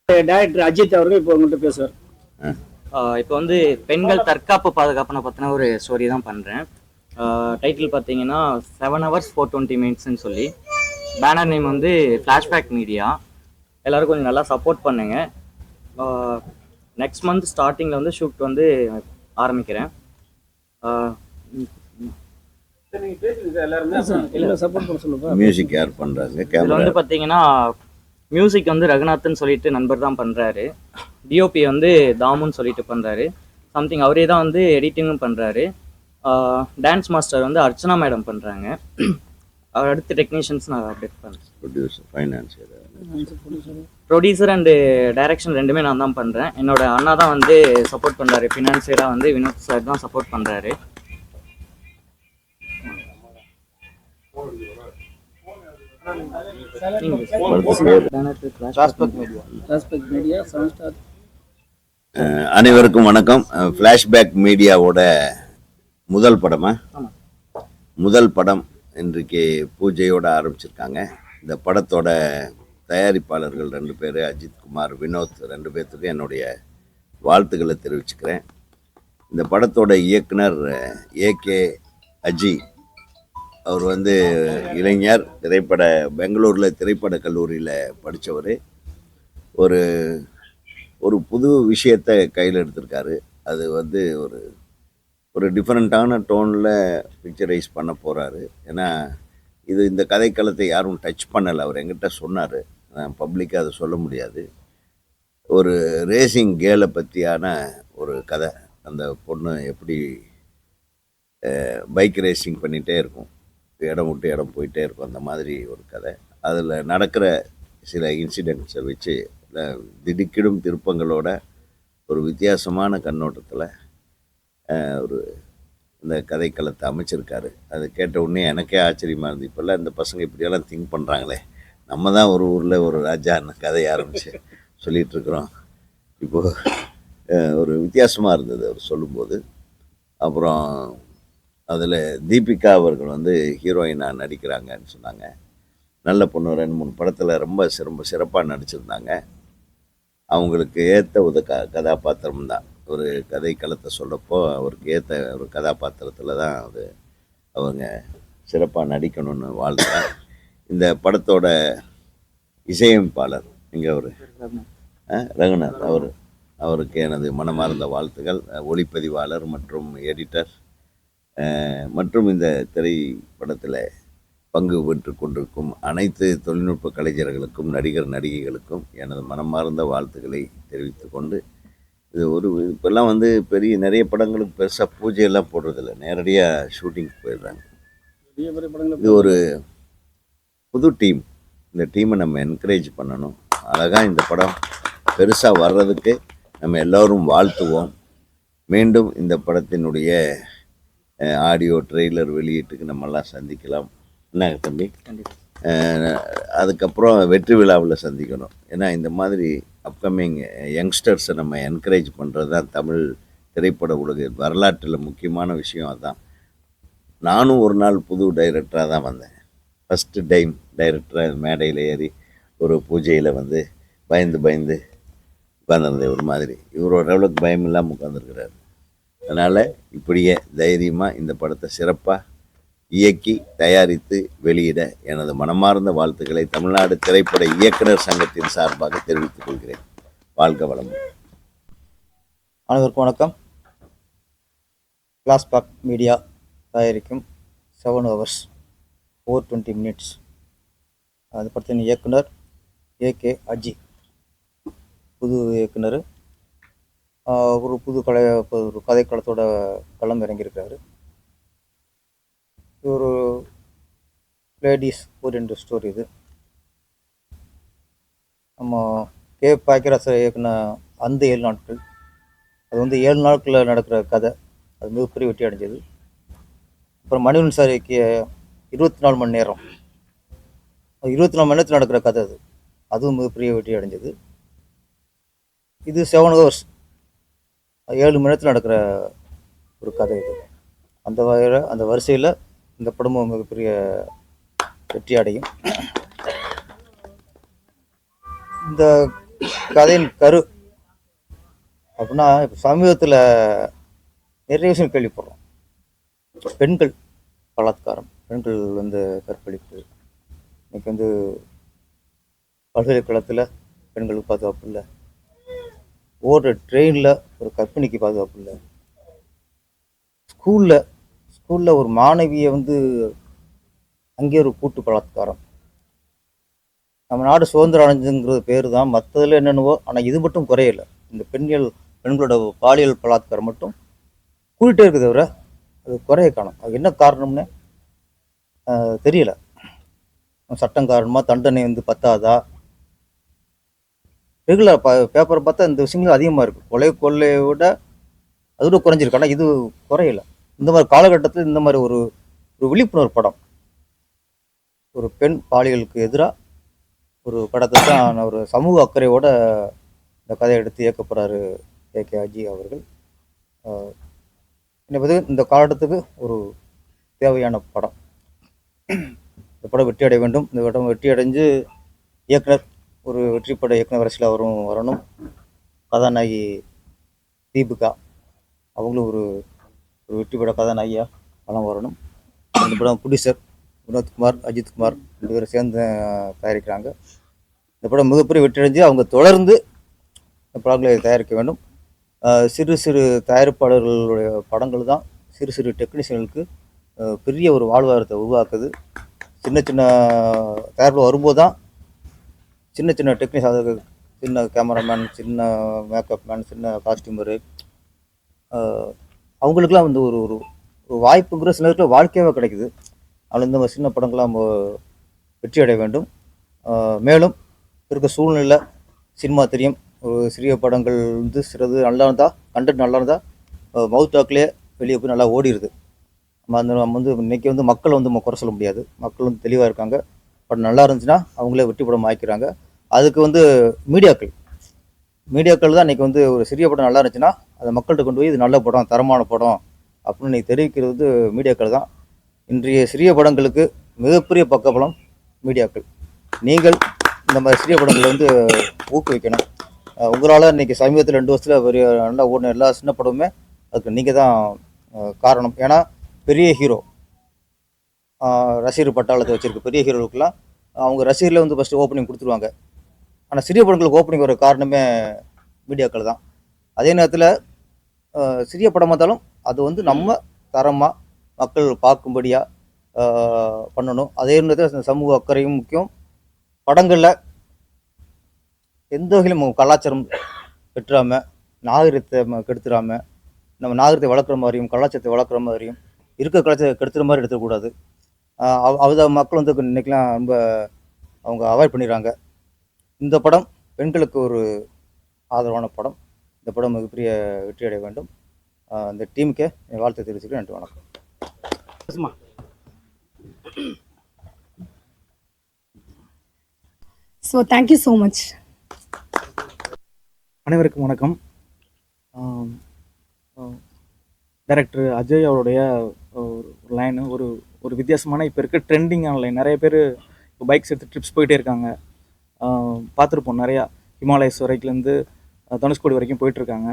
Director Ajith அவர்கள் இப்போ உங்கள்கிட்ட பேசுவார். இப்போ வந்து பெண்கள் தற்காப்பு பாதுகாப்புனை பற்றின ஒரு ஸ்டோரி தான் பண்ணுறேன். டைட்டில் பார்த்தீங்கன்னா 7 hours 420 minutesன்னு சொல்லி. பேனர் நேம் வந்து ஃப்ளாஷ்பேக் மீடியா. எல்லோரும் கொஞ்சம் நல்லா சப்போர்ட் பண்ணுங்க. நெக்ஸ்ட் மந்த் ஸ்டார்டிங்கில் வந்து ஷூட் வந்து ஆரம்பிக்கிறேன். மியூசிக் யார் பண்ணுறாங்க? இதில் வந்து பார்த்தீங்கன்னா மியூசிக் வந்து ரகுநாத்னு சொல்லிட்டு நண்பர் தான் பண்ணுறாரு. டிஓபி வந்து தாமுன்னு சொல்லிட்டு பண்ணுறாரு. சம்திங் அவரே தான் வந்து எடிட்டிங்கும் பண்ணுறாரு. டான்ஸ் மாஸ்டர் வந்து அர்ச்சனா மேடம் பண்ணுறாங்க. அவர் அடுத்த டெக்னீஷியன்ஸ் நான் அப்டேட் பண்ணுறேன். ப்ரொடியூசர் அண்டு டைரக்ஷன் ரெண்டுமே நான் தான் பண்ணுறேன். என்னோட அண்ணா தான் வந்து சப்போர்ட் பண்ணுறாரு. ஃபினான்சியராக வந்து வினோத் சார் தான் சப்போர்ட் பண்ணுறாரு. அனைவருக்கும் வணக்கம். ஃப்ளாஷ்பேக் மீடியாவோட முதல் படம் இன்றைக்கு பூஜையோட ஆரம்பிச்சிருக்காங்க. இந்த படத்தோட தயாரிப்பாளர்கள் 2 பேர், அஜித் குமார், வினோத், 2 பேர்த்துக்கும் என்னுடைய வாழ்த்துக்களை தெரிவிச்சுக்கிறேன். இந்த படத்தோட இயக்குனர் ஏகே அஜி. அவர் வந்து இளைஞர், பெங்களூரில் திரைப்பட கல்லூரியில் படித்தவர். ஒரு புது விஷயத்தை கையில் எடுத்திருக்காரு. அது வந்து ஒரு டிஃப்ரெண்ட்டான டோனில் பிக்சரைஸ் பண்ண போகிறாரு. ஏன்னா இந்த கதைக்களத்தை யாரும் டச் பண்ணலை. அவர் என்கிட்ட சொன்னார், பப்ளிக்காக அதை சொல்ல முடியாது. ஒரு ரேசிங் கேலை பற்றியான ஒரு கதை. அந்த பொண்ணு எப்படி பைக் ரேசிங் பண்ணிகிட்டே இருக்கும், இடம் விட்டு இடம் போயிட்டே இருக்கும், அந்த மாதிரி ஒரு கதை. அதில் நடக்கிற சில இன்சிடென்ட்ஸை வச்சு திடுக்கிடும் திருப்பங்களோட ஒரு வித்தியாசமான கண்ணோட்டத்தில் இந்த கதைக்களத்தை அமைச்சிருக்காரு. அது கேட்ட உடனே எனக்கே ஆச்சரியமாக இருந்தது. இப்போல்லாம் இந்த பசங்க இப்படியெல்லாம் திங்க் பண்ணுறாங்களே, நம்ம தான் ஒரு ஊரில் ஒரு ராஜான்னு கதையை ஆரம்பித்து சொல்லிகிட்ருக்குறோம். இப்போது ஒரு வித்தியாசமாக இருந்தது அவர் சொல்லும்போது. அப்புறம் அதில் தீபிகா அவர்கள் வந்து ஹீரோயினாக நடிக்கிறாங்கன்னு சொன்னாங்க. நல்ல பொண்ணு 2-3 படத்தில் ரொம்ப சிறப்பாக நடிச்சிருந்தாங்க. அவங்களுக்கு ஏற்ற ஒரு கதாபாத்திரம் தான். ஒரு கதைக்களத்தை சொல்லப்போ அவருக்கு ஏற்ற ஒரு கதாபாத்திரத்தில் தான் அவங்க சிறப்பாக நடிக்கணும்னு வாழ்த்துறேன். இந்த படத்தோட இசையமைப்பாளர் இங்கே ஒரு ரகுநாத் அவருக்கு எனது மனமார்ந்த வாழ்த்துக்கள். ஒளிப்பதிவாளர் மற்றும் எடிட்டர் மற்றும் இந்த திரைப்படத்தில் பங்கு பெற்று கொண்டிருக்கும் அனைத்து தொழில்நுட்ப கலைஞர்களுக்கும், நடிகைகளுக்கும் எனது மனமார்ந்த வாழ்த்துக்களை தெரிவித்து கொண்டு, இது இப்போல்லாம் வந்து நிறைய படங்களுக்கு பெருசாக பூஜையெல்லாம் போடுறதில்ல, நேரடியாக ஷூட்டிங்க்கு போயிடுறாங்க. இது ஒரு புது டீம். இந்த டீமை நம்ம என்கரேஜ் பண்ணணும். அழகாக இந்த படம் பெருசாக வர்றதுக்கு நம்ம எல்லோரும் வாழ்த்துவோம். மீண்டும் இந்த படத்தினுடைய ஆடியோ ட்ரெய்லர் வெளியீட்டுக்கு நம்மெல்லாம் சந்திக்கலாம். என்ன தம்பி? அதுக்கப்புறம் வெற்றி விழாவில் சந்திக்கணும். ஏன்னா இந்த மாதிரி அப்கமிங் யங்ஸ்டர்ஸை நம்ம என்கரேஜ் பண்ணுறது தான் தமிழ் திரைப்பட உலக வரலாற்றில் முக்கியமான விஷயம். அதுதான். நானும் ஒரு நாள் புது டைரக்டராக தான் வந்தேன். ஃபஸ்ட்டு டைம் டைரக்டராக மேடையில் ஏறி ஒரு பூஜையில் வந்து பயந்து உட்காந்துருந்தேன். ஒரு மாதிரி இவரோட அளவுக்கு பயம் இல்லாமல் உட்காந்துருக்கிறாரு. அதனால் இப்படியே தைரியமாக இந்த படத்தை சிறப்பாக இயக்கி தயாரித்து வெளியிட எனது மனமார்ந்த வாழ்த்துக்களை தமிழ்நாடு திரைப்பட இயக்குனர் சங்கத்தின் சார்பாக தெரிவித்துக் கொள்கிறேன். வாழ்க வளமுடன். அனைவருக்கும் வணக்கம். ஃப்ளாஷ்பேக் மீடியா தயாரிக்கும் 7 hours 420 minutes அது படத்தின் இயக்குனர் ஏகே அஜி. புது இயக்குனர். ஒரு ஒரு கதைக்களத்தோட களம் இறங்கியிருக்காரு. ஒரு லேடிஸ் ஓரியன்ட் ஸ்டோரி. இது நம்ம கே பாக்கியராஜ் இயக்குன அந்த 7 நாட்கள், அது வந்து 7 நாட்களில் நடக்கிற கதை. அது மிகப்பெரிய வெற்றி அடைஞ்சது. அப்புறம் மணிவன் சார் இயக்கிய 24 மணி நேரம், 24 மணி நேரத்தில் நடக்கிற கதை. அதுவும் மிகப்பெரிய வெற்றி அடைஞ்சது. இது 7 hours 7 மணி நேரத்தில் நடக்கிற ஒரு கதை. இது அந்த வரிசையில் இந்த படமும் மிகப்பெரிய வெற்றி அடையும். இந்த கதையின் கரு அப்படின்னா இப்போ சமீபத்தில் நிறைய விஷயம் கேள்விப்படுறோம். பெண்கள் பலாத்காரம், பெண்கள் வந்து கற்பழிப்பு, இன்னைக்கு வந்து பல்கலைக்கழகத்தில் பெண்களுக்கு பாதுகாப்பு இல்லை, ஓடுற ட்ரெயினில் ஒரு கர்ப்பிணிக்கு பாதுகாப்பு இல்லை, ஸ்கூலில் ஒரு மாணவியை வந்து அங்கே ஒரு கூட்டு பலாத்காரம். நம்ம நாடு சுதந்திரம் அடைஞ்சுங்கிறது பேர் தான், மற்றதில் என்னென்னவோ. ஆனால் இது மட்டும் குறையலை. இந்த பெண்களோட பாலியல் பலாத்காரம் மட்டும் கூட்டிகிட்டே இருக்குது தவிர அது குறைய காணும். அது என்ன காரணம்னு தெரியல. சட்டம் காரணமாக தண்டனை வந்து பத்தாதா? ரெகுலர் பேப்பரை பார்த்தா இந்த விஷயங்கள் அதிகமாக இருக்குது. கொள்ளையை விட அதோட குறைஞ்சிருக்கு. ஆனால் இது குறையல. இந்த மாதிரி காலகட்டத்தில் இந்த மாதிரி ஒரு விழிப்புணர்வு படம், ஒரு பெண் பாலியலுக்கு எதிராக ஒரு படத்தை தான் ஒரு சமூக அக்கறையோட இந்த கதையை எடுத்து இயக்க போகிறாரு ஏகே அஜி அவர்கள். என்பது இந்த காலகட்டத்துக்கு ஒரு தேவையான படம். இந்த படம் வெற்றி அடைய வேண்டும். இந்த படம் வெற்றி அடைஞ்சு இயக்குனர் ஒரு வெற்றி பட இயக்குனர் வரிசையில் வரணும். கதாநாயகி தீபிகா அவங்களும் ஒரு வெற்றி பட கதாநாயகியாக படம் வரணும். இந்த படம் ப்ரொடியூசர் வினோத்குமார், அஜித்குமார் 2 பேரும் சேர்ந்து தயாரிக்கிறாங்க. இந்த படம் மிகப்பெரிய வெற்றி அடைஞ்சு அவங்க தொடர்ந்து இந்த படங்களை தயாரிக்க வேண்டும். சிறு சிறு தயாரிப்பாளர்களுடைய படங்கள் தான் சிறு சிறு டெக்னீஷியனுக்கு பெரிய ஒரு வாழ்வாதாரத்தை உருவாக்குது. சின்ன சின்ன தயாரிப்பு வரும்போது தான் சின்ன சின்ன டெக்னீஷியன், அதாவது சின்ன கேமராமேன், சின்ன மேக்கப் மேன், சின்ன காஸ்டியூமரு, அவங்களுக்குலாம் வந்து ஒரு வாய்ப்புங்கிற சில நேரத்தில் வாழ்க்கையாகவே கிடைக்குது. அதில் இந்த சின்ன படங்கள்லாம் நம்ம வெற்றி அடைய வேண்டும். மேலும் இருக்க சூழ்நிலை சினிமா தெரியும். ஒரு சிறிய படங்கள் வந்து சிறது நல்லா இருந்தால், கண்டென்ட் நல்லா இருந்தால் மவுத் டாக்லேயே வெளியே போய் நல்லா ஓடிடுது. நம்ம வந்து இன்றைக்கி வந்து மக்களை வந்து நம்ம குறை சொல்ல முடியாது. மக்கள் வந்து தெளிவாக இருக்காங்க. படம் நல்லா இருந்துச்சுன்னா அவங்களே வெற்றி படம் ஆக்கிக்கிறாங்க. அதுக்கு வந்து மீடியாக்கள் தான் இன்றைக்கி வந்து ஒரு சிறிய படம் நல்லா இருந்துச்சுன்னா அதை மக்கள்கிட்ட கொண்டு போய் இது நல்ல படம், தரமான படம் அப்படின்னு இன்றைக்கி தெரிவிக்கிறது வந்து மீடியாக்கள் தான். இன்றைய சிறிய படங்களுக்கு மிகப்பெரிய பக்கபலம் மீடியாக்கள். நீங்கள் இந்த மாதிரி சிறிய படங்களை வந்து ஊக்குவிக்கணும். உங்களால் இன்றைக்கி சமீபத்தில் 2 வருஷத்தில் பெரிய நல்லா ஓடின எல்லா சின்ன படமுமே அதுக்கு நீங்கள் தான் காரணம். ஏன்னா பெரிய ஹீரோ, ரசிகர் பட்டாளத்தை வச்சுருக்க பெரிய ஹீரோவுக்கெல்லாம் அவங்க ரசிகரில் வந்து ஃபஸ்ட்டு ஓப்பனிங் கொடுத்துருவாங்க. ஆனால் சிறிய படங்களுக்கு ஓப்பனிங் வர காரணமே மீடியாக்கள் தான். அதே நேரத்தில் சிறிய படமாக இருந்தாலும் அது வந்து நம்ம தரமாக மக்கள் பார்க்கும்படியாக பண்ணணும். அதே நேரத்தில் சமூக அக்கறையும் முக்கியம். படங்களில் எந்த வகையிலும் கலாச்சாரம் பெற்றாமல், நாகரிகத்தை கெடுத்துடாமல், நம்ம நாகரிகத்தை வளர்க்குற மாதிரியும் கலாச்சாரத்தை வளர்க்குற மாதிரியும் இருக்க கலாச்சாரத்தை கெடுத்துற மாதிரி எடுத்துக்கூடாது. அதை மக்கள் வந்து இன்றைக்கெலாம் ரொம்ப அவங்க அவாய்ட் பண்ணிடுறாங்க. இந்த படம் பெண்களுக்கு ஒரு ஆதரவான படம். இந்த படம் மிகப்பெரிய வெற்றி அடைய வேண்டும். இந்த டீமுக்கே என் வாழ்த்து தெரிவிச்சுக்கிறேன். நன்றி, வணக்கம். So thank you so much. அனைவருக்கும் வணக்கம். டைரக்டர் அஜய் அவருடைய ஒரு லைனு ஒரு வித்தியாசமான இப்போ இருக்க ட்ரெண்டிங்கான லைன். நிறைய பேர் இப்போ பைக்ஸ் எடுத்து ட்ரிப்ஸ் போயிட்டே இருக்காங்க. பார்த்துருப்போம், நிறையா ஹிமாலயஸ் வரைக்கும்லேருந்து தனுஷ்கோடி வரைக்கும் போயிட்டுருக்காங்க.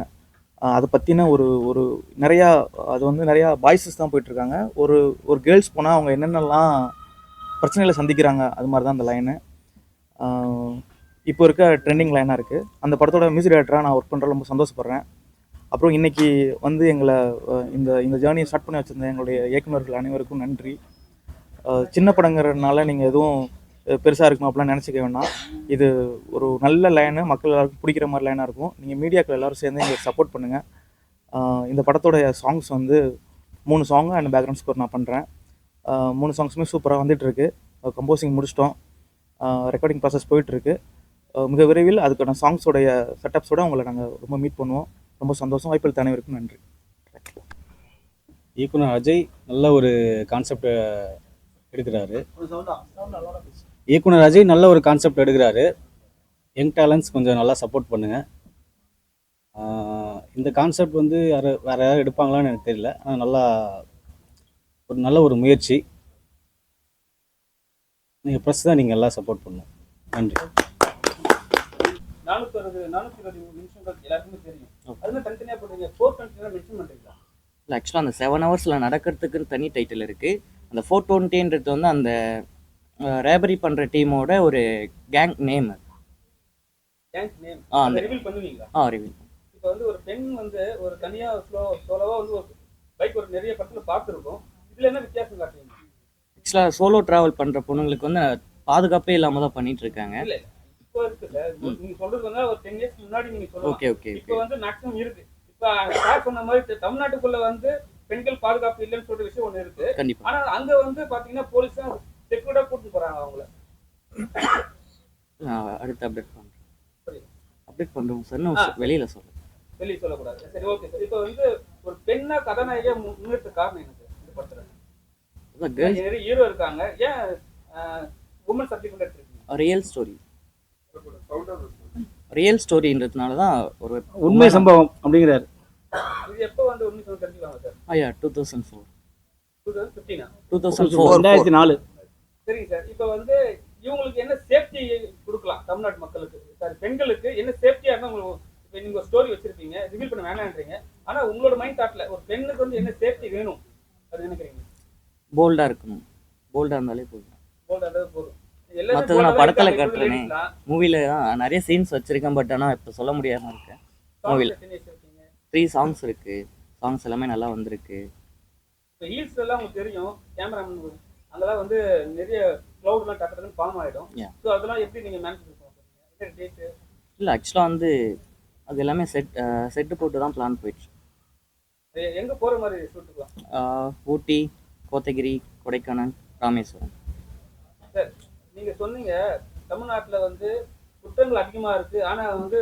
அதை பற்றின ஒரு நிறையா, அது வந்து நிறையா பாய்ஸஸ் தான் போயிட்டுருக்காங்க. ஒரு கேர்ள்ஸ் போனால் அவங்க என்னென்னலாம் பிரச்சனைகளை சந்திக்கிறாங்க, அது மாதிரி தான் அந்த லைனு இப்போ இருக்க ட்ரெண்டிங் லைனாக இருக்குது. அந்த படத்தோட மியூசிக் டைரக்டராக நான் ஒர்க் பண்ணுறது ரொம்ப சந்தோஷப்படுறேன். அப்புறம் இன்றைக்கி வந்து எங்களை இந்த ஜேர்னியை ஸ்டார்ட் பண்ணி வச்சுருந்த எங்களுடைய இயக்குநர்கள் அனைவருக்கும் நன்றி. சின்ன படங்கிறதுனால நீங்கள் எதுவும் பெருசாக இருக்கும் அப்படிலாம் நினச்சிக்க வேண்டாம். இது ஒரு நல்ல லைனு, மக்கள் எல்லாருக்கும் பிடிக்கிற மாதிரி லைனாக இருக்கும். நீங்கள் மீடியாக்கள் எல்லோரும் சேர்ந்து எங்களுக்கு சப்போர்ட் பண்ணுங்கள். இந்த படத்தோடைய சாங்ஸ் வந்து 3 சாங்கு அண்ட் பேக்ரவுண்ட் ஸ்கோர் நான் பண்ணுறேன். 3 சாங்ஸுமே சூப்பராக வந்துட்டுருக்கு. கம்போசிங் முடிச்சிட்டோம். ரெக்கார்டிங் ப்ராசஸ் போயிட்டுருக்கு. மிக விரைவில் அதுக்கான சாங்ஸோடைய செட்டப்ஸோடு உங்களை நாங்கள் ரொம்ப மீட் பண்ணுவோம். ரொம்ப சந்தோஷம். வாய்ப்பளித்த அனைவருக்கும் நன்றி. இயக்குனர் அஜய் நல்ல ஒரு கான்செப்ட் எடுக்கிறாரு. இயக்குனர் அஜய் நல்ல ஒரு கான்செப்ட் எடுக்கிறாரு. யங் டேலண்ட்ஸ் கொஞ்சம் நல்லா சப்போர்ட் பண்ணுங்கள். இந்த கான்செப்ட் வந்து வேறு யாராவது எடுப்பாங்களான்னு எனக்கு தெரியல. ஆனால் நல்ல ஒரு முயற்சி. நீங்கள் ப்ரெஸ் தான் நீங்கள் எல்லாம் சப்போர்ட் பண்ணணும். நன்றி. 420 நிமிஷங்கள் எல்லாருக்குமே தெரியும். அதுல தனித்தனியா போடுறீங்க, 420 மென்ஷன் பண்றீங்களா? இல்லை ஆக்சுவலாக அந்த 7 ஹவர்ஸில் நடக்கிறதுக்குன்னு தனி டைட்டில் இருக்குது. அந்த 420ன்றது வந்து அந்த ரேபரி பண்ணுற டீமோட ஒரு கேங் நேம். கேங்ஸ் நேம் அந்த ரிவீல் பண்ணுவீங்களா? ரிவீல். இப்போ வந்து ஒரு பெண் வந்து ஒரு தனியா சோலோவா வந்து ஒரு பைக் ஒரு நிறைய படத்துல பார்த்துருக்கோம். இதுல என்ன வித்தியாசம் காட்டுறீங்க? ஆக்சுவலாக சோலோ ட்ராவல் பண்ணுற பொண்ணுங்களுக்கு வந்து பாதுகாப்பே இல்லாமல் தான் பண்ணிட்டு இருக்காங்க. இல்ல இப்போ இருக்குல்ல, நீங்க சொல்றது வந்து ஒரு 10 இயர்ஸ் முன்னாடி நீங்க சொல்லலாம். ஓகே ஓகே இப்போ வந்து மேக்ஸிமம் இருக்கு. இப்போ சார் சொன்ன மாதிரி தமிழ்நாட்டுக்குள்ள வந்து பெண்கள் பாதுகாப்பு இல்லைன்னு சொல்ற விஷயம் ஒண்ணு இருக்கு. கண்டிப்பாக. ஆனா அங்க வந்து பாத்தீங்கன்னா போலீஸ் தான் செக்யூர்டா கூட்டிட்டு போறாங்க அவங்கள. அடுத்து அப்டேட் பண்ணுறேன். புரியுது. அப்டேட் பண்ணுறோம் சார். நான் வெளியில் சொல்கிறேன். வெளியே சொல்லக்கூடாது. சரி, ஓகே சார். இப்போ வந்து ஒரு பெண்ணா கதாநாயகியா முன்னிறுத்த காரணம் என்ன சார் இந்த படத்துல? கேர்ள்ஸ் நிறைய ஹீரோ இருக்காங்க, ஏன் உமன் சப்ஜெக்ட் எடுத்துருக்கீங்க? ரியல் ஸ்டோரின்றதுனால தான் ஒரு உண்மை சம்பவம் அப்படிங்கிறாரு. இது எப்போ வந்து உண்மை சொல்ல தெரிஞ்சுக்காங்க சார்? 2004. 2015. 2004. 2004. சரிங்க சார். இப்போ வந்து இவங்களுக்கு என்ன சேஃப்டி கொடுக்கலாம் தமிழ்நாட்டு மக்களுக்கு, சார் பெண்களுக்கு என்ன சேஃப்டியா இருந்தா உங்களுக்கு? இப்போ நீங்க ஒரு ஸ்டோரி வச்சிருப்பீங்க, ரிவீல் பண்ண வேணான்றீங்க, ஆனா உங்களோட மைண்ட் தாட்ல ஒரு பெண்ணுக்கு வந்து என்ன சேஃப்டி வேணும் அது நினைக்கிறீங்க? போல்டாக இருக்கணும். போல்டாக இருந்தாலே போதும். போல்டா இருந்தா போதும். மற்றது நான் படத்தில் கட்டுறேனே, மூவியில் தான் நிறைய சீன்ஸ் வச்சுருக்கேன். பட் ஆனால் இப்போ சொல்ல முடியாமல் இருக்கேன். மூவியில் 3 சாங்ஸ் இருக்குது. சாங்ஸ் எல்லாமே நல்லா வந்திருக்கு. இப்போ ஹீல்ஸ் எல்லாம் உங்களுக்கு தெரியும், கேமராமேன் அங்கெல்லாம் வந்து நிறைய க்ளவுட்லாம் டக்குன்னு ஃபார்ம் ஆகிடும். ஸோ அதெல்லாம் எப்படி நீங்கள் மேனேஜ் பண்ணுவீங்க? டேட்டு இல்லை ஆக்சுவலாக வந்து அது எல்லாமே செட்டு போட்டு தான் பிளான் போயிடுச்சு. எங்கே போகிற மாதிரி ஷூட்டுக்கலாம்? ஊட்டி, கோத்தகிரி, கொடைக்கானல், ராமேஸ்வரம். சார் நீங்கள் சொன்னீங்க தமிழ்நாட்டில் வந்து குற்றங்கள் அதிகமாக இருக்குது, ஆனால் வந்து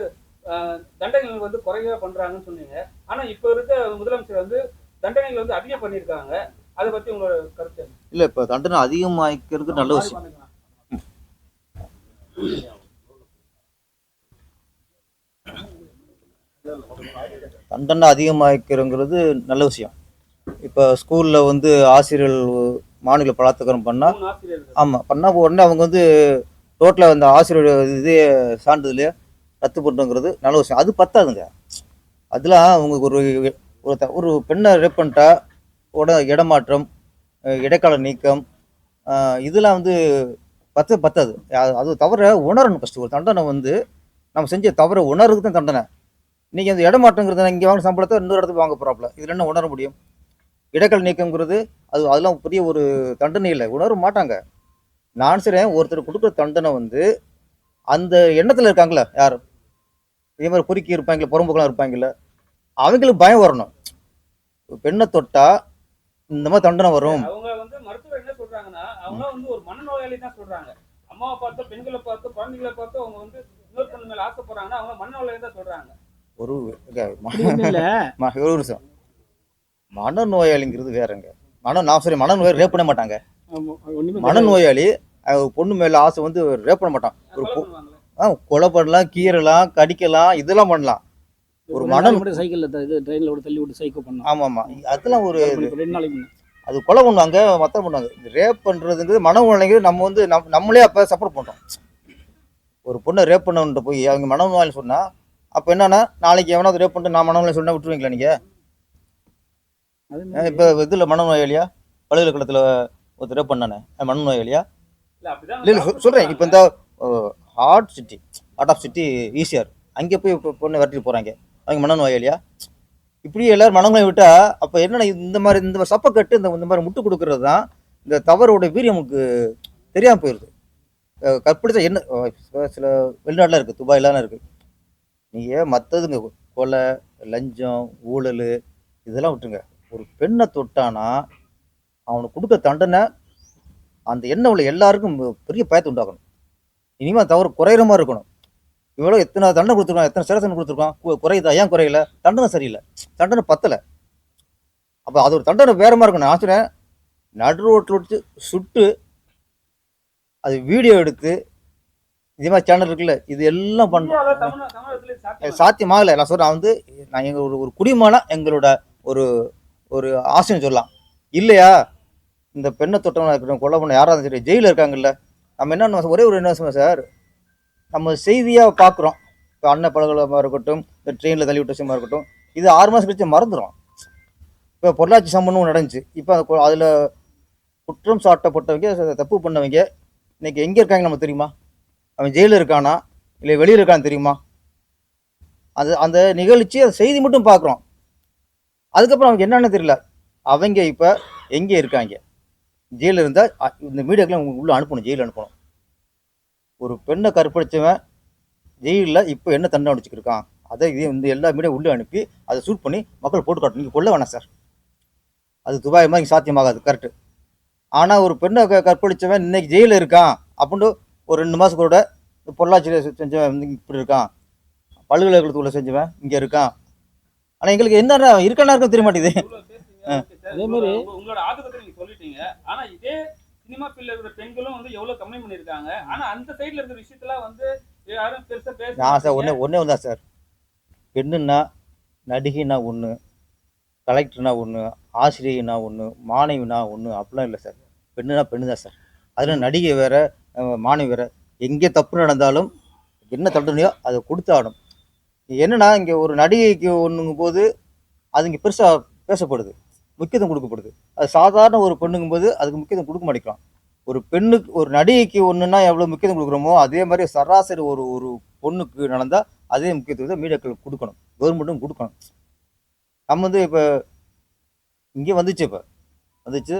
தண்டனைகள் வந்து குறைவாக பண்ணுறாங்கன்னு சொன்னீங்க. ஆனால் இப்போ இருக்க முதலமைச்சர் வந்து தண்டனைகள் வந்து அதிகம் பண்ணியிருக்காங்க. அதை பற்றி உங்களோட கருத்து? இல்லை, இப்போ தண்டனை அதிகமாக்கிறது நல்ல விஷயம். தண்டனை அதிகமாக்கிறங்கிறது நல்ல விஷயம். இப்போ ஸ்கூலில் வந்து ஆசிரியர்கள் மாநில பலாத்காரம் பண்ணால், ஆமாம் பண்ணால் உடனே அவங்க வந்து டோட்டலாக அந்த ஆசிரியர் இதே சான்றிதழே ரத்து பண்ணுங்கிறது நல்ல விஷயம். அது பத்தாதுங்க. அதெல்லாம் அவங்களுக்கு ஒரு பெண்ணை ரேப் பண்ணிட்டா இடமாற்றம், இடைக்கால நீக்கம், இதெல்லாம் வந்து பத்தாது. அது தவிர உணரணும். ஃபஸ்ட்டு ஒரு தண்டனை வந்து நம்ம செஞ்ச தவிர உணர்றதுக்கு தான் தண்டனை. நீங்கள் அந்த இடமாற்றங்கிறது இங்கே வாங்க சம்பளத்தை இன்னொரு இடத்துக்கு வாங்க போகிறாப்புல, இதில் என்ன உணர முடியும்? இடைக்கால நீக்கங்கிறது அதெல்லாம் பெரிய ஒரு தண்டனை இல்லை, உணர மாட்டாங்க. நான் சரி, ஒருத்தர் கொடுக்குற தண்டனை வந்து அந்த எண்ணத்தில் இருக்காங்களே யார், இதே மாதிரி பொறுக்கி இருப்பாங்களே, புறம்போக்கெல்லாம் இருப்பாங்கல்ல, அவங்களுக்கு பயம் வரணும். பெண்ணை தொட்டா இந்த மாதிரி தண்டனை வரும். அவங்க வந்து மருத்துவர் என்ன சொல்றாங்கன்னா, அவங்க வந்து ஒரு மனநோயாளி தான் சொல்றாங்க. அம்மாவை பார்த்து, பெண்களை பார்த்து, குழந்தைகளை பார்த்து அவங்க வந்து இன்னொரு பொண்ணு மேல ஆசைப்படுறாங்கன்னா அவங்க மனநோயாளி தான் சொல்றாங்க. ஒரு நிமிஷம், மனநோயாளிங்கிறது வேறங்க. மனநோயாளி ரேப் பண்ண மாட்டாங்க. மனநோயாளி பொண்ணு மேல ஆசை வந்து ரேப் பண்ண மாட்டான். கொலை பண்ணலாம், கீறலாம், கடிக்கலாம், இதெல்லாம் பண்ணலாம். ஒரு சைக்கிள்ல ட்ரெயின்ல தள்ளி விட்டு சைக்கிள் பண்ணலாம். ஆமா, அதெல்லாம் ஒரு 2 நாளைக்கு அது கொலை பண்ணுவாங்க, மற்ற பண்ணுவாங்க. ரேப் பண்றதுங்கிறது மனநோயாளிங்கிறது நம்ம வந்து நம்மளே அப்ப சப்போர்ட் பண்றோம். ஒரு பொண்ணை ரேப் பண்ண போய் அவங்க மனநோயாளி சொன்னா அப்ப என்னன்னா, நாளைக்கு எவனாவது ரேப் பண்ணிட்டு நான் மனநோயாளி சொன்னா விட்டுருவீங்களா நீங்க? இப்ப இதுல மனநோயாளியா, பல்கலைக்கழகத்துல ஒருத்தர் ரேப் பண்ணானே மனநோயாளியா? இல்ல சொல்றேன். இப்ப இந்த ஹார்ட் ஆஃப் சிட்டி ஈஸியார் அங்கே போய் பொண்ணை விரட்டிட்டு போறாங்க, அவங்க மனநோயாளியா? இப்படி எல்லாரும் மனநோய் விட்டா அப்ப என்னன்னா, இந்த மாதிரி சப்பை கட்டு இந்த மாதிரி முட்டு கொடுக்கறது தான் இந்த தவறோட வீரியம் நமக்கு தெரியாம போயிருது. கற்பிடிச்சா என்ன சில வெளிநாட்டுல இருக்கு, துபாயிலாம் இருக்கு. நீங்க மற்றதுங்க கொலை, லஞ்சம், ஊழல் இதெல்லாம் விட்டுருங்க. ஒரு பெண்ணை தொட்டானா அவனுக்கு கொடுக்க தண்டனை அந்த எண்ணம் உள்ள எல்லாருக்கும் பெரிய பயத்தை உண்டாக்கணும். இனிமே தவறு குறையிற மாதிரி இருக்கணும். இவ்வளோ எத்தனை தண்டனை கொடுத்துருக்கோம், எத்தனை சிறை தண்டனை கொடுத்துருக்கோம், குறையுதா? ஏன் குறையல? தண்டனை சரியில்லை, தண்டனை பத்தலை. அப்போ அது ஒரு தண்டனை வேற மாதிரி இருக்கணும். நான் சொல்றேன், நடு ரோட்டில் விட்டு சுட்டு அது வீடியோ எடுத்து இதே மாதிரி சேனல் இருக்குல்ல, இது எல்லாம் பண்ண சாத்தியமாகலை. நான் சொல்றேன், நான் எங்க ஒரு குடிமகனா எங்களோட ஒரு ஆசைன்னு சொல்லலாம். இல்லையா, இந்த பெண்ணை தொட்டவனா இருக்கட்டும், கொலை பண்ண யாராவது சரி, ஜெயிலில் இருக்காங்கல்ல, நம்ம என்ன ஒரே ஒரு என்ன சார், நம்ம செய்தியாக பார்க்குறோம், இப்போ அண்ணன் பழகமாக இருக்கட்டும், இந்த ட்ரெயினில் தள்ளி விட்ட விஷயமா இருக்கட்டும், இது 6 மாதம் கழிச்சு மறந்துடும். இப்போ பொள்ளாச்சி சம்பவம் நடந்துச்சு. இப்போ அதில் குற்றம் சாட்டப்பட்டவங்க, தப்பு பண்ணவங்க இன்னைக்கு எங்கே இருக்காங்க நமக்கு தெரியுமா? அவன் ஜெயிலில் இருக்கானா இல்லை வெளியில் இருக்கான்னு தெரியுமா? அது அந்த நிகழ்ச்சி அந்த செய்தி மட்டும் பார்க்குறோம். அதுக்கப்புறம் அவங்க என்னன்னு தெரியல. அவங்க இப்போ எங்கே இருக்காங்க? ஜெயிலில் இருந்தால் இந்த மீடியாக்கெல்லாம் உள்ளே அனுப்பணும், ஜெயிலில் அனுப்பணும். ஒரு பெண்ணை கற்பழிச்சவன் ஜெயிலில் இப்போ என்ன தண்டனை அடிச்சுக்கிட்டு இருக்கான், அதை இதே இந்த எல்லா மீடியா உள்ளே அனுப்பி அதை ஷூட் பண்ணி மக்கள் போட்டு காட்டணும். நீங்கள் கொல்ல வேணாம் சார், அது துபாய் மாதிரி சாத்தியமாகாது, கரெக்டு. ஆனால் ஒரு பெண்ணை கற்பழிச்சவன் இன்னைக்கு ஜெயிலில் இருக்கான் அப்படின்னு ஒரு 2 மாதத்தோட பொள்ளாச்சியில் செஞ்சவன் இப்படி இருக்கான், பல்கலைக்கழகத்துக்குள்ள செஞ்சவன் இங்கே இருக்கான். ஆனால் எங்களுக்கு என்ன இருக்கானா இருக்க தெரிய மாட்டேங்குது. அதே மாதிரி உங்களோட ஆதங்கத்தை நீங்க சொல்லிட்டீங்க. ஆனா இதே சினிமா ஃபீல்ட்ல இருக்கிற பெண்களும் வந்து எவ்வளவு கம்ப்ளைண்ட் பண்ணிருக்காங்க. ஆனா அந்த சைடுல இருக்கிற விஷயத்தெல்லாம் வந்து யாரும் பெருசா நான் சார் பேச ஒன்றே தான் சார், பெண்ணுன்னா நடிகைனா ஒன்று, கலெக்டர்னா ஒன்று, ஆசிரியர்னா ஒன்று, மாணவினா ஒன்று, அப்படிலாம் இல்லை சார். பெண்ணுனா பெண்ணு தான் சார். அதில் நடிகை வேறு, மாணவி வேறு. எங்கே தப்பு நடந்தாலும் என்ன தண்டனையோ அதை கொடுத்தாடும். என்னன்னா இங்கே ஒரு நடிகைக்கு ஒன்றுங்கும் போது அது இங்கே பெருசாக பேசப்படுது, முக்கியத்துவம் கொடுக்கப்படுது. அது சாதாரண ஒரு பெண்ணுங்கும் போது அதுக்கு முக்கியத்துவம் கொடுக்க மாட்டேங்கிறோம். ஒரு பெண்ணுக்கு, ஒரு நடிகைக்கு ஒன்றுனா எவ்வளோ முக்கியத்துவம் கொடுக்குறோமோ அதே மாதிரி சராசரி ஒரு ஒரு பொண்ணுக்கு நடந்தால் அதே முக்கியத்துவத்தை மீடியாக்கள் கொடுக்கணும், கவர்மெண்ட்டும் கொடுக்கணும். நம்ம வந்து இப்போ இங்கே வந்துச்சு, இப்போ வந்துச்சு,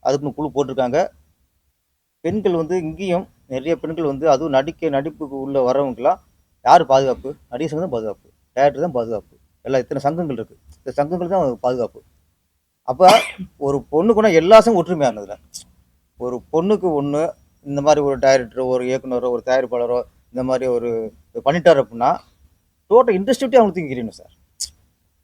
அதுக்குன்னு குழு போட்டிருக்காங்க. பெண்கள் வந்து இங்கேயும் நிறைய பெண்கள் வந்து அதுவும் நடிப்புக்கு உள்ள வரவங்களாம் யார் பாதுகாப்பு? நடிகர் சங்கம் தான் பாதுகாப்பு, டேரக்டர் தான் பாதுகாப்பு, எல்லாம் இத்தனை சங்கங்கள் இருக்குது, இந்த சங்கங்கள் தான் பாதுகாப்பு. அப்போ ஒரு பொண்ணுக்குன்னா எல்லா சங்கம் ஒற்றுமையாக இருந்ததில்ல. ஒரு பொண்ணுக்கு ஒன்று இந்த மாதிரி ஒரு டைரக்டரோ, ஒரு இயக்குனரோ, ஒரு தயாரிப்பாளரோ இந்த மாதிரி ஒரு பண்ணிட்டார் அப்படின்னா டோட்டல் இண்டஸ்ட்ரிட்டே அவங்க தூக்கிக்கிறீங்க சார்.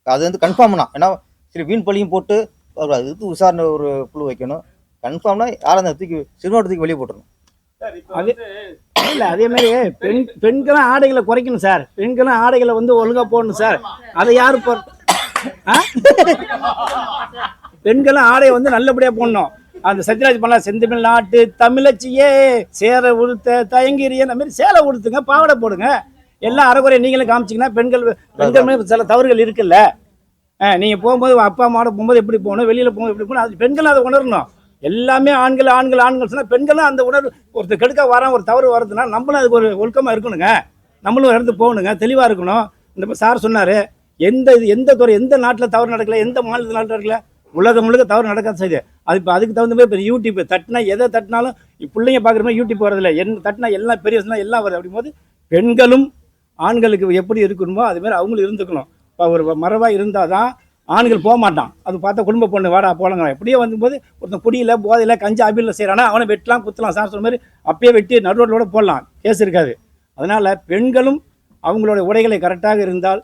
அது வந்து கன்ஃபார்ம்னா, ஏன்னா சரி வீண் பழியும் போட்டு அதுக்கு விசாரணை ஒரு குழு வைக்கணும். கன்ஃபார்ம்னா யாரும் அந்த தூக்கி சினிமாவை தூக்கி வெளியே போட்டுருணும். சார் இப்போ அது வந்து இல்லை, அதே மாதிரி பெண்களும் ஆடைகளை குறைக்கணும் சார். பெண்களும் ஆடைகளை வந்து ஒழுங்காக போடணும் சார். அதை யாரு பெண்களும் ஆடையை வந்து நல்லபடியாக போடணும். அந்த சத்யராஜ் பண்ணலாம், செந்தமிழ் நாட்டு தமிழச்சியே சேலை உடுத்த தயங்கிறிய அந்த மாதிரி சேலை உடுத்துங்க, பாவாடை போடுங்க. எல்லாம் அரைக்குறைய நீங்களும் காமிச்சிங்கன்னா பெண்கள் மேலே சில தவறுகள் இருக்குல்ல. நீங்கள் போகும்போது அப்பா அம்மாவோட போகும்போது எப்படி போகணும், வெளியில் போகும்போது எப்படி போகணும், அது பெண்களும் அதை உணரணும். எல்லாமே ஆண்கள் சொன்னால் பெண்களும் அந்த உணர்வு, ஒருத்தர் கெடுக்க வரான், ஒரு தவறு வருதுன்னா நம்மளும் அதுக்கு ஒரு ஒழுக்கமாக இருக்கணுங்க. நம்மளும் இருந்து போகணுங்க, தெளிவாக இருக்கணும். இந்த சார் சொன்னார், எந்த துறை, எந்த நாட்டில் தவறு நடக்கல, எந்த மாநிலத்தில் நடக்கல, உலகம் முழுக்க தவறு நடக்காத செய்யுது. அது இப்போ அதுக்கு தகுந்த மாதிரி இப்போ யூடியூப் தட்டினா எதை தட்டினாலும் பிள்ளைங்க பார்க்குற மாதிரி யூடியூப் வரதில்லை, என்ன தட்டினா எல்லாம் பெரிய எல்லாம் வருது. அப்படிங்கும்போது பெண்களும் ஆண்களுக்கு எப்படி இருக்கணுமோ அதுமாதிரி அவங்களும் இருந்துக்கணும். இப்போ ஒரு மரபாக இருந்தால் தான் ஆண்கள் போக மாட்டான். அது பார்த்தா குடும்ப பொண்ணு வாடா போலங்க. எப்படியே வந்தும்போது ஒருத்தன் குடியில் போதையில் கஞ்சா அபியில் செய்கிறானா அவனை வெட்டலாம், குத்தலாம், சார் சொன்ன மாதிரி அப்பயே வெட்டி நடுரோட்டோட போடலாம், கேஸ் இருக்காது. அதனால் பெண்களும் அவங்களோட உடைகளை கரெக்டாக இருந்தால்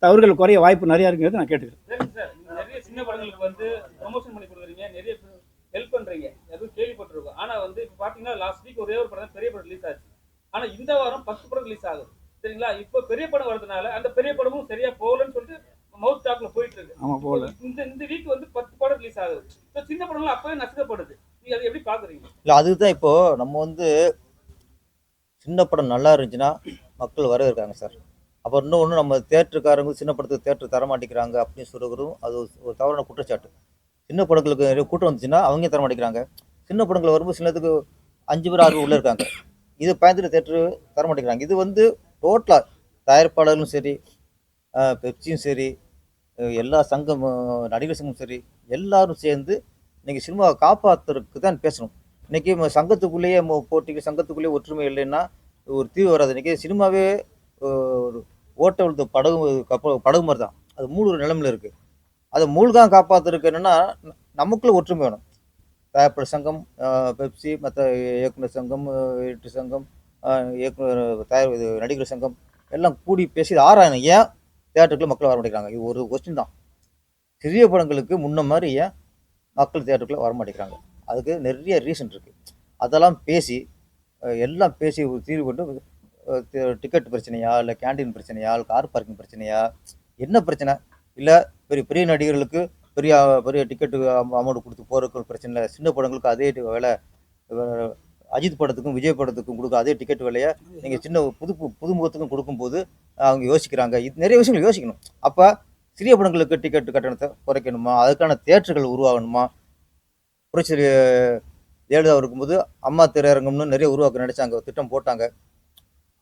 தவறுகள் குறைய வாய்ப்பு நிறையா இருக்குங்கிறது நான் கேட்டுக்கிறேன். சரிங்க சார், நீங்க நிறைய சின்ன படங்களுக்கு வந்து ப்ரொமோஷன் பண்ணி கொடுக்குறீங்க, நிறைய ஹெல்ப் பண்றீங்க, எதுவும் கேள்விப்பட்டிருக்கோம். ஆனா வந்து இப்போ பாத்தீங்கன்னா லாஸ்ட் வீக் ஒரே ஒரு படம் பெரிய படம் ரிலீஸ் ஆச்சு. ஆனா இந்த வாரம் 10 படம் ரிலீஸ் ஆகுது, சரிங்களா? இப்போ பெரிய படம் வரதுனால அந்த பெரிய படமும் சரியா போகலன்னு சொல்லிட்டு மவுத் டாக்ல போயிட்டு இருக்கு. ஆமாம், போகல. இந்த வீக் வந்து 10 படம் ரிலீஸ் ஆகுது. இப்போ சின்ன படம்லாம் அப்பவே நசுக்கப்படுது. நீங்க அதை எப்படி பாக்குறீங்க? இல்லை, அதுதான் இப்போது நம்ம வந்து சின்ன படம் நல்லா இருந்துச்சுன்னா மக்கள் வரவேற்காங்க சார். அப்போ இன்னொன்று, நம்ம தேட்டருக்காரங்க சின்ன படத்துக்கு தேட்டர் தர மாட்டேங்கிறாங்க அப்படின்னு சொல்கிறதும் அது ஒரு தவறான குற்றச்சாட்டு. சின்ன படங்களுக்கு நிறைய கூட்டம் வந்துச்சுன்னா அவங்க தர மாட்டேங்கிறாங்க. சின்ன படங்கள் வரும்போது சின்னத்துக்கு 5 பேர் 6 உள்ளே இருக்காங்க, இது பயந்துட்டு தேட்டரு தர மாட்டேங்கிறாங்க. இது வந்து டோட்டலாக தயாரிப்பாளர்களும் சரி, பெப்சியும் சரி, எல்லா சங்கம், நடிகர் சங்கமும் சரி, எல்லாரும் சேர்ந்து இன்றைக்கி சினிமாவை காப்பாற்றுறதுக்கு தான் பேசணும். இன்றைக்கி சங்கத்துக்குள்ளேயே போட்டிக்கு சங்கத்துக்குள்ளேயே ஒற்றுமை இல்லைன்னா ஒரு தீவு வராது. இன்றைக்கி சினிமாவே ஒரு ஓட்ட விழுந்த படகு மாதிரி தான், அது மூழ்கிற நிலைமையில் இருக்குது. அதை மூழ்காக காப்பாற்றுறதுக்கு என்னென்னா நமக்குள்ளே ஒற்றுமை வேணும். தயாரிப்பாளர் சங்கம், பெப்சி, மற்ற இயக்குனர் சங்கம், எடிட்டர் சங்கம், இயக்குனர் நடிகர் சங்கம் எல்லாம் கூடி பேசி ஆராயணும். ஏன் தேட்டருக்குள்ளே மக்கள் வர மாட்டேங்கிறாங்க? இது ஒரு கொஸ்டின் தான். சிறிய படங்களுக்கு முன்ன மாதிரி ஏன் மக்கள் தேட்டருக்குள்ளே வர மாட்டேங்கிறாங்க? அதுக்கு நிறைய ரீசன் இருக்குது. அதெல்லாம் பேசி எல்லாம் பேசி ஒரு தீர்வு கொண்டு, டிக்கெட் பிரச்சனையா, இல்லை கேண்டீன் பிரச்சனையா, இல்லை கார் பார்க்கிங் பிரச்சனையா, என்ன பிரச்சனை இல்லை, பெரிய நடிகர்களுக்கு பெரிய டிக்கெட்டு அமௌண்ட் கொடுத்து போகிறதுக்கு பிரச்சனை இல்லை, சின்ன படங்களுக்கு அதே வேலை அஜித் படத்துக்கும் விஜய் படத்துக்கும் கொடுக்க அதே டிக்கெட் விலையை நீங்கள் சின்ன புதுமுகத்துக்கும் கொடுக்கும்போது அவங்க யோசிக்கிறாங்க. இது நிறைய விஷயங்கள் யோசிக்கணும். அப்போ சிறிய படங்களுக்கு டிக்கெட் கட்டணத்தை குறைக்கணுமா, அதுக்கான தியேட்டர்கள் உருவாகணுமா? புரட்சி ஜெயலலிதா இருக்கும்போது அம்மா திரையரங்கம்னு நிறைய உருவாக்க நினைச்சாங்க, திட்டம் போட்டாங்க.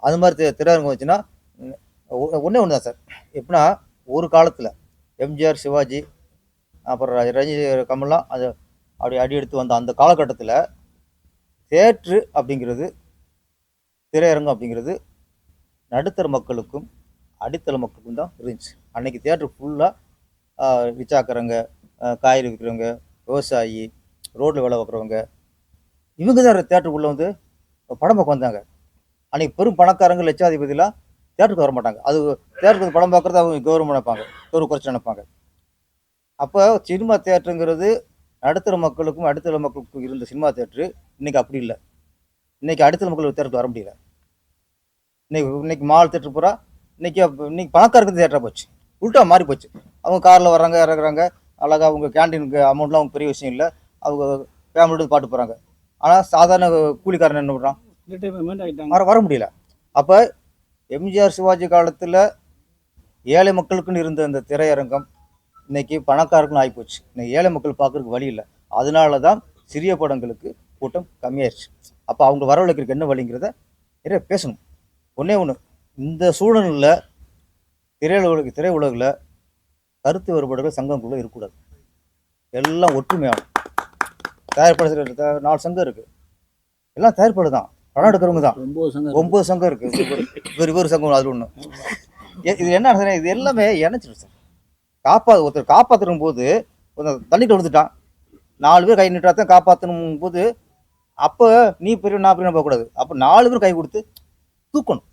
அது மாதிரி திரையரங்கம் வச்சுன்னா ஒன்றே ஒன்று தான் சார். எப்படின்னா ஒரு காலத்தில் எம்ஜிஆர், சிவாஜி, அப்புறம் ரஜினி, கமல்லாம் அது அப்படி அடி எடுத்து வந்த அந்த காலகட்டத்தில் தியேட்ரு அப்படிங்கிறது, திரையரங்கம் அப்படிங்கிறது நடுத்தர மக்களுக்கும் அடித்தள மக்களுக்கும் தான் இருந்துச்சு. அன்னைக்கு தியேட்டர் ஃபுல்லாக ரிச்சாக்கிறவங்க, காய்கறி விற்கிறவங்க, விவசாயி, ரோட்டில் வேலை பார்க்குறவங்க, இவங்க தான் தியேட்டருக்குள்ளே வந்து படம் பார்க்க வந்தாங்க. அன்றைக்கி பெரும் பணக்காரங்க, லட்சாதிபதிலாம் தியேட்டருக்கு வர மாட்டாங்க. அது தியேட்டருக்கு படம் பார்க்குறது அவங்க கௌரவம் நினைப்பாங்க, கௌரவ குறைச்சி நினைப்பாங்க. அப்போ சினிமா தியேட்டருங்கிறது நடுத்தர மக்களுக்கும் அடித்தள மக்களுக்கும் இருந்த சினிமா தியேட்டரு இன்றைக்கி அப்படி இல்லை. இன்றைக்கி அடித்தள மக்கள் தியேட்டருக்கு வர முடியல. இன்னைக்கு மால் தியேட்டர் பூரா இன்னைக்கு பணக்காரருக்கு தியேட்டராக போச்சு. உள்டா மாறி போச்சு. அவங்க காரில் வர்றாங்க, இறக்குறாங்க, அழகாக அவங்க கேண்டீனுக்கு அமௌண்ட்லாம் அவங்க பெரிய விஷயம் இல்லை, அவங்க ஃபேமிலியோட பாட்டு போகிறாங்க. ஆனால் சாதாரண கூலிக்காரன் என்ன பண்ணுறான், வர முடியல. அப்போ எம்ஜிஆர், சிவாஜி காலத்தில் ஏழை மக்களுக்குன்னு இருந்த அந்த திரையரங்கம் இன்னைக்கு பணக்காரருக்குன்னு ஆகிப்போச்சு. இன்னைக்கு ஏழை மக்கள் பார்க்குறதுக்கு வழி இல்லை. அதனால தான் சிறிய படங்களுக்கு கூட்டம் கம்மியாயிருச்சு. அப்போ அவங்க வரவழைக்கிறதுக்கு என்ன வழிங்கிறத நிறைய பேசணும். ஒன்றே ஒன்று, இந்த சூழலில் திரையுலகில் கருத்து வேறுபாடுகள் சங்கங்களுக்குள்ளே இருக்கக்கூடாது. எல்லாம் ஒற்றுமையாகும். தயாரிப்பாளர் 4 சங்கம் இருக்குது, எல்லாம் தயாரிப்பாடு தான், படம் எடுக்கிறவங்க தான். 9 சங்கம் இருக்குது, இவர் சங்கம் அது ஒன்று. இது என்ன, இது எல்லாமே இணைச்சிடும் சார். ஒருத்தர் காப்பாற்றணும் போது தண்ணிட்டு விழுந்துட்டான், 4 பேர் கை நிட்டாதான் காப்பாற்றணும் போது, அப்போ நீ பெரிய நான் பெரிய போகக்கூடாது. அப்போ 4 பேர் கை கொடுத்து தூக்கணும்.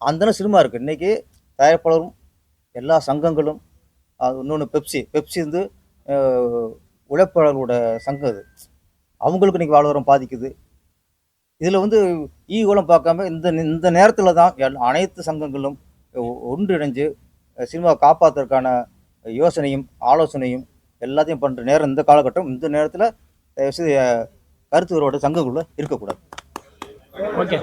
அந்த சினிமா இருக்குது. இன்றைக்கி தயாரிப்பாளரும் எல்லா சங்கங்களும், அது இன்னொன்று பெப்சி வந்து உழைப்பாளர்களோட சங்கம். அது அவங்களுக்கு இன்றைக்கி வாழ்வாரம் பாதிக்குது. இதில் வந்து ஈகோலம் பார்க்காம இந்த நேரத்தில் தான் அனைத்து சங்கங்களும் ஒன்றிணைஞ்சு சினிமாவை காப்பாற்றுறதுக்கான யோசனையும் ஆலோசனையும் எல்லாத்தையும் பண்ணுற நேரம் இந்த காலகட்டம். இந்த நேரத்தில் கருத்து வேறுபாடு சங்கங்களுக்குள்ள இருக்கக்கூடாது. ஓகே.